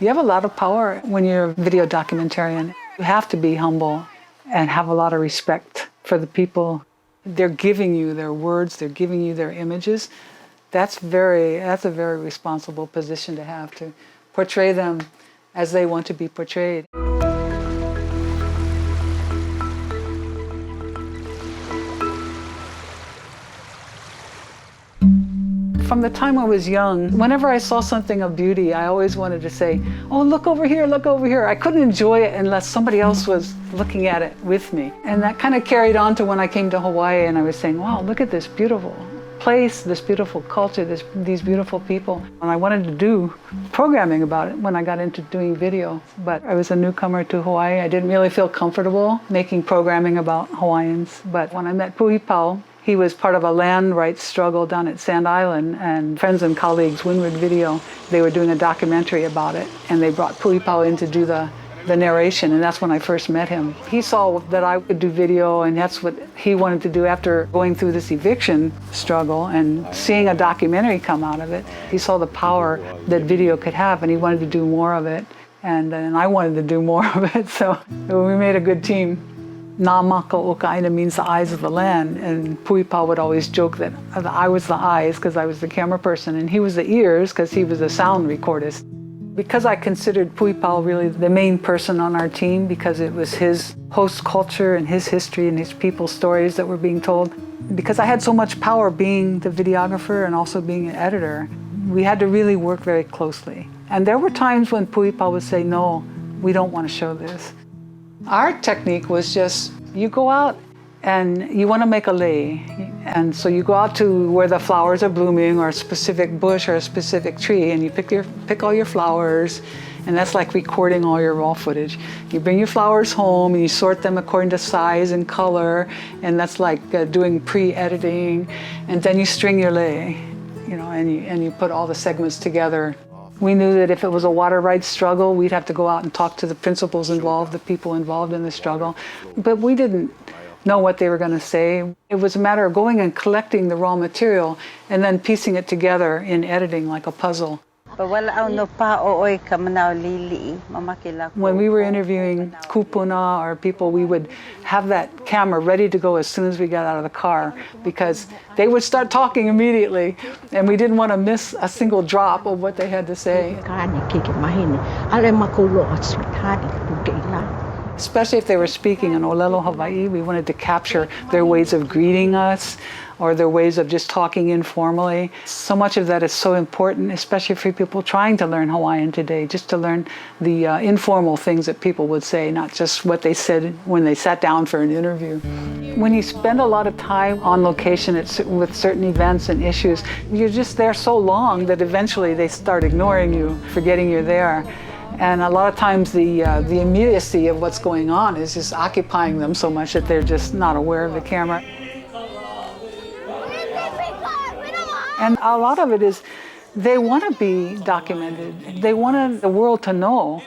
You have a lot of power when you're a video documentarian. You have to be humble and have a lot of respect for the people. They're giving you their words, they're giving you their images. That's a very responsible position to have, to portray them as they want to be portrayed. From the time I was young, whenever I saw something of beauty, I always wanted to say, oh, look over here, look over here. I couldn't enjoy it unless somebody else was looking at it with me. And that kind of carried on to when I came to Hawaii and I was saying, wow, look at this beautiful place, this beautiful culture, these beautiful people. And I wanted to do programming about it when I got into doing video. But I was a newcomer to Hawaii. I didn't really feel comfortable making programming about Hawaiians. But when I met Puhipau, he was part of a land rights struggle down at Sand Island, and friends and colleagues, Windward Video, they were doing a documentary about it, and they brought Puhipau in to do the narration, and that's when I first met him. He saw that I could do video, and that's what he wanted to do after going through this eviction struggle and seeing a documentary come out of it. He saw the power that video could have, and he wanted to do more of it, and I wanted to do more of it, so we made a good team. Nā maka o ka aina means the eyes of the land, and Puhipau would always joke that I was the eyes because I was the camera person, and he was the ears because he was a sound recordist. Because I considered Puhipau really the main person on our team, because it was his host culture and his history and his people's stories that were being told, because I had so much power being the videographer and also being an editor, we had to really work very closely. And there were times when Puhipau would say, no, we don't want to show this. Our technique was just, you go out and you want to make a lei. And so you go out to where the flowers are blooming, or a specific bush or a specific tree, and you pick all your flowers, and that's like recording all your raw footage. You bring your flowers home and you sort them according to size and color, and that's like doing pre-editing, and then you string your lei, and you put all the segments together. We knew that if it was a water rights struggle, we'd have to go out and talk to the principals involved, the people involved in the struggle. But we didn't know what they were going to say. It was a matter of going and collecting the raw material and then piecing it together in editing like a puzzle. When we were interviewing kupuna or people, we would have that camera ready to go as soon as we got out of the car, because they would start talking immediately and we didn't want to miss a single drop of what they had to say. Especially if they were speaking in Olelo, Hawaii, we wanted to capture their ways of greeting us or their ways of just talking informally. So much of that is so important, especially for people trying to learn Hawaiian today, just to learn the informal things that people would say, not just what they said when they sat down for an interview. When you spend a lot of time on location with certain events and issues, you're just there so long that eventually they start ignoring you, forgetting you're there. And a lot of times the immediacy of what's going on is just occupying them so much that they're just not aware of the camera. And a lot of it is they want to be documented. They wanted the world to know.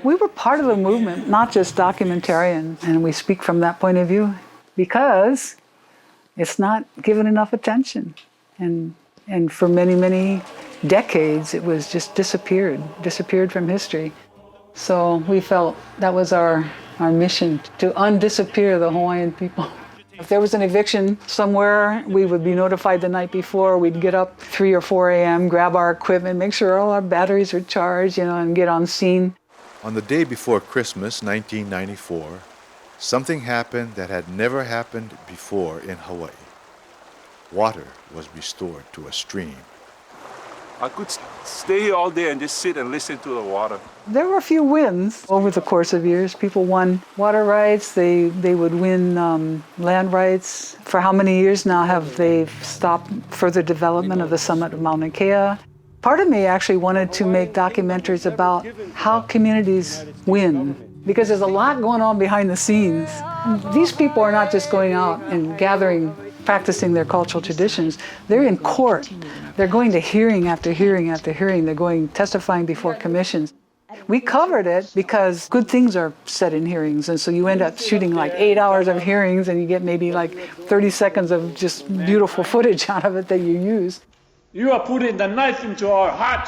We were part of the movement, not just documentarians, and we speak from that point of view because it's not given enough attention. And for many, many decades, it was just disappeared from history. So we felt that was our mission, to undisappear the Hawaiian people. If there was an eviction somewhere, we would be notified the night before. We'd get up 3 or 4 a.m., grab our equipment, make sure all our batteries are charged, and get on scene. On the day before Christmas, 1994, something happened that had never happened before in Hawaii. Water was restored to a stream. I could stay here all day and just sit and listen to the water. There were a few wins over the course of years. People won water rights, they would win land rights. For how many years now have they stopped further development of the summit of Mauna Kea? Part of me actually wanted to make documentaries about how communities win, because there's a lot going on behind the scenes. These people are not just going out and gathering, practicing their cultural traditions. They're in court. They're going to hearing after hearing after hearing. They're going testifying before commissions. We covered it because good things are said in hearings, and so you end up shooting like 8 hours of hearings and you get maybe like 30 seconds of just beautiful footage out of it that you use. You are putting the knife into our heart.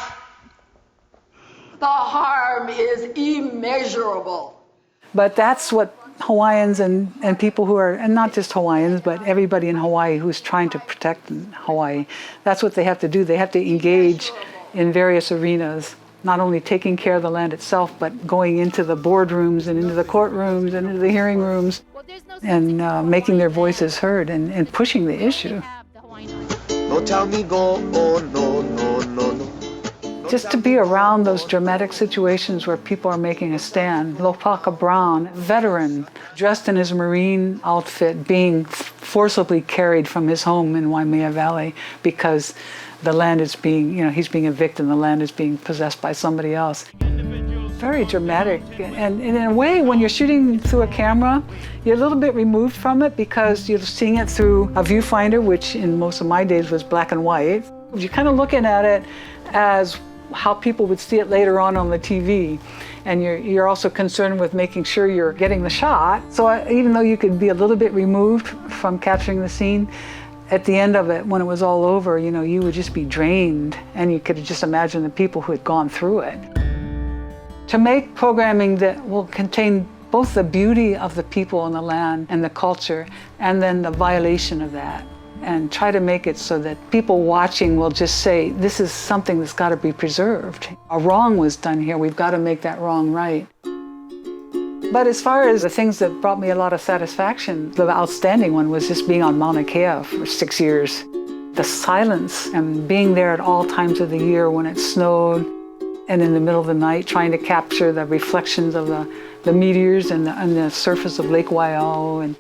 the harm is immeasurable. But that's what Hawaiians and people who are, and not just Hawaiians, but everybody in Hawaii who's trying to protect Hawaii, that's what they have to do. They have to engage in various arenas, not only taking care of the land itself, but going into the boardrooms and into the courtrooms and into the hearing rooms and making their voices heard and pushing the issue. No tell me go, oh no, no, no, no. Just to be around those dramatic situations where people are making a stand. Lopaka Brown, veteran, dressed in his Marine outfit, being forcibly carried from his home in Waimea Valley because the land is being, he's being evicted and the land is being possessed by somebody else. Very dramatic. And in a way, when you're shooting through a camera, you're a little bit removed from it because you're seeing it through a viewfinder, which in most of my days was black and white. You're kind of looking at it as how people would see it later on the TV. And you're also concerned with making sure you're getting the shot. So even though you could be a little bit removed from capturing the scene, at the end of it, when it was all over, you would just be drained, and you could just imagine the people who had gone through it. To make programming that will contain both the beauty of the people and the land and the culture, and then the violation of that, and try to make it so that people watching will just say, this is something that's got to be preserved. A wrong was done here, we've got to make that wrong right. But as far as the things that brought me a lot of satisfaction, the outstanding one was just being on Mauna Kea for 6 years. The silence and being there at all times of the year when it snowed and in the middle of the night trying to capture the reflections of the meteors and the surface of Lake Waiau and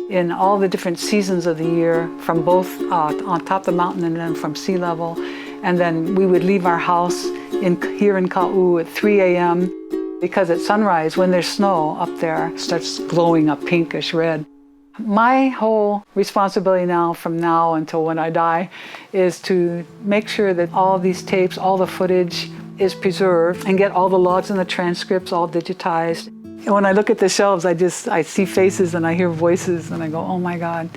in all the different seasons of the year from both on top of the mountain and then from sea level. And then we would leave our house here in Ka'u at 3 a.m. because at sunrise, when there's snow up there, it starts glowing a pinkish red. My whole responsibility now, from now until when I die, is to make sure that all these tapes, all the footage is preserved and get all the logs and the transcripts all digitized. And when I look at the shelves, I see faces and I hear voices and I go, oh my God,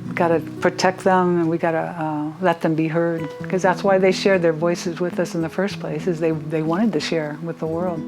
we gotta protect them and we gotta let them be heard. Because that's why they shared their voices with us in the first place, is they wanted to share with the world.